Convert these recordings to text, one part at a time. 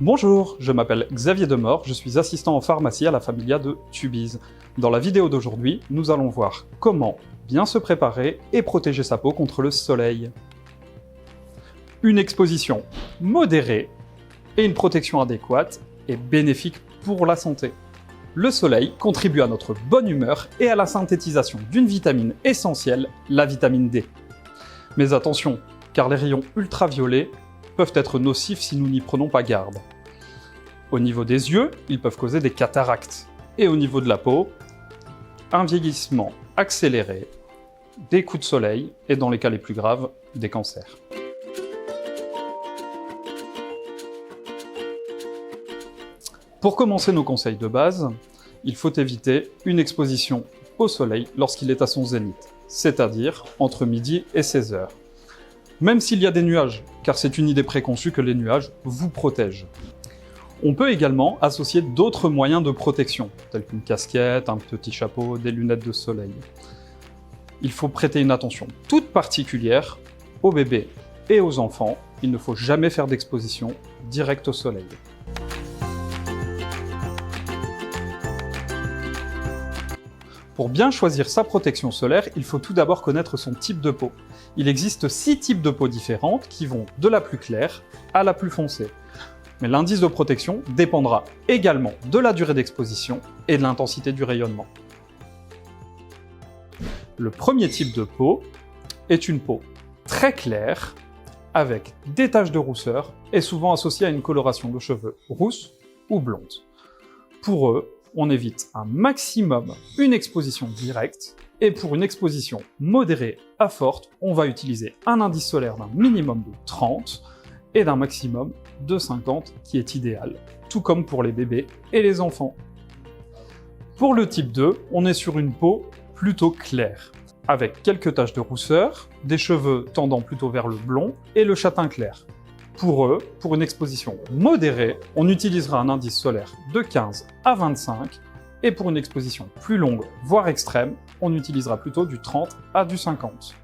Bonjour, je m'appelle Xavier Demort, je suis assistant en pharmacie à la Familia de Tubize. Dans la vidéo d'aujourd'hui, nous allons voir comment bien se préparer et protéger sa peau contre le soleil. Une exposition modérée et une protection adéquate est bénéfique pour la santé. Le soleil contribue à notre bonne humeur et à la synthétisation d'une vitamine essentielle, la vitamine D. Mais attention, car les rayons ultraviolets peuvent être nocifs si nous n'y prenons pas garde. Au niveau des yeux, ils peuvent causer des cataractes. Et au niveau de la peau, un vieillissement accéléré, des coups de soleil et dans les cas les plus graves, des cancers. Pour commencer nos conseils de base, il faut éviter une exposition au soleil lorsqu'il est à son zénith, c'est-à-dire entre midi et 16 h. Même s'il y a des nuages, car c'est une idée préconçue que les nuages vous protègent. On peut également associer d'autres moyens de protection, tels qu'une casquette, un petit chapeau, des lunettes de soleil. Il faut prêter une attention toute particulière aux bébés et aux enfants. Il ne faut jamais faire d'exposition directe au soleil. Pour bien choisir sa protection solaire, il faut tout d'abord connaître son type de peau. Il existe 6 types de peau différentes qui vont de la plus claire à la plus foncée. Mais l'indice de protection dépendra également de la durée d'exposition et de l'intensité du rayonnement. Le premier type de peau est une peau très claire, avec des taches de rousseur et souvent associée à une coloration de cheveux rousse ou blonde. Pour eux, on évite un maximum une exposition directe, et pour une exposition modérée à forte, on va utiliser un indice solaire d'un minimum de 30 et d'un maximum de 50 qui est idéal, tout comme pour les bébés et les enfants. Pour le type 2, on est sur une peau plutôt claire, avec quelques taches de rousseur, des cheveux tendant plutôt vers le blond et le châtain clair. Pour eux, pour une exposition modérée, on utilisera un indice solaire de 15 à 25, et pour une exposition plus longue, voire extrême, on utilisera plutôt du 30 à du 50.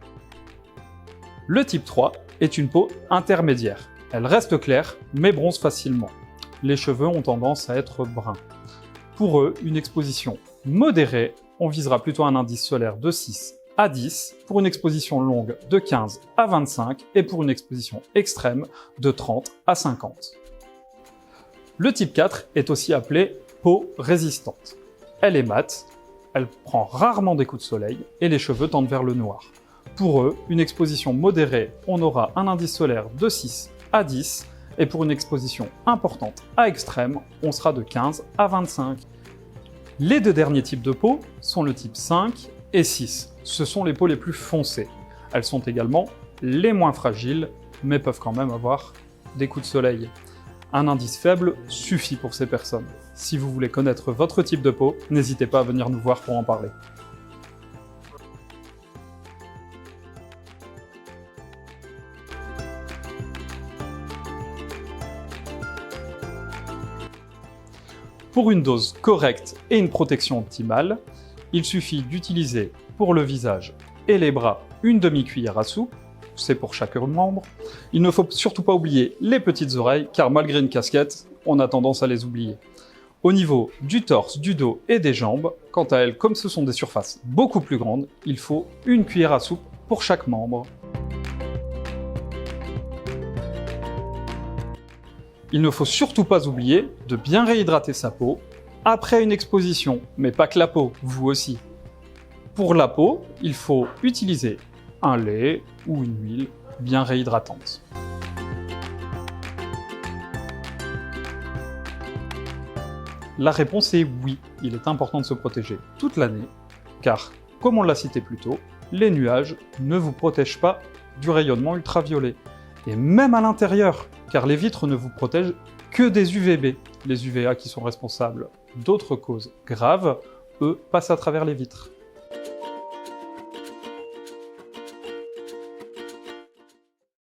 Le type 3 est une peau intermédiaire. Elle reste claire, mais bronze facilement. Les cheveux ont tendance à être bruns. Pour eux, une exposition modérée, on visera plutôt un indice solaire de 6 à 10, pour une exposition longue de 15 à 25 et pour une exposition extrême de 30 à 50. Le type 4 est aussi appelé peau résistante. Elle est mate, elle prend rarement des coups de soleil et les cheveux tendent vers le noir. Pour eux, une exposition modérée, on aura un indice solaire de 6 à 10 et pour une exposition importante à extrême, on sera de 15 à 25. Les deux derniers types de peau sont le type 5 et 6. Ce sont les peaux les plus foncées. Elles sont également les moins fragiles, mais peuvent quand même avoir des coups de soleil. Un indice faible suffit pour ces personnes. Si vous voulez connaître votre type de peau, n'hésitez pas à venir nous voir pour en parler. Pour une dose correcte et une protection optimale, il suffit d'utiliser pour le visage et les bras une demi-cuillère à soupe, c'est pour chaque membre. Il ne faut surtout pas oublier les petites oreilles, car malgré une casquette, on a tendance à les oublier. Au niveau du torse, du dos et des jambes, quant à elles, comme ce sont des surfaces beaucoup plus grandes, il faut une cuillère à soupe pour chaque membre. Il ne faut surtout pas oublier de bien réhydrater sa peau après une exposition, mais pas que la peau, vous aussi. Pour la peau, il faut utiliser un lait ou une huile bien réhydratante. La réponse est oui, il est important de se protéger toute l'année, car, comme on l'a cité plus tôt, les nuages ne vous protègent pas du rayonnement ultraviolet. Et même à l'intérieur, car les vitres ne vous protègent que des UVB. Les UVA qui sont responsables d'autres causes graves, eux, passent à travers les vitres.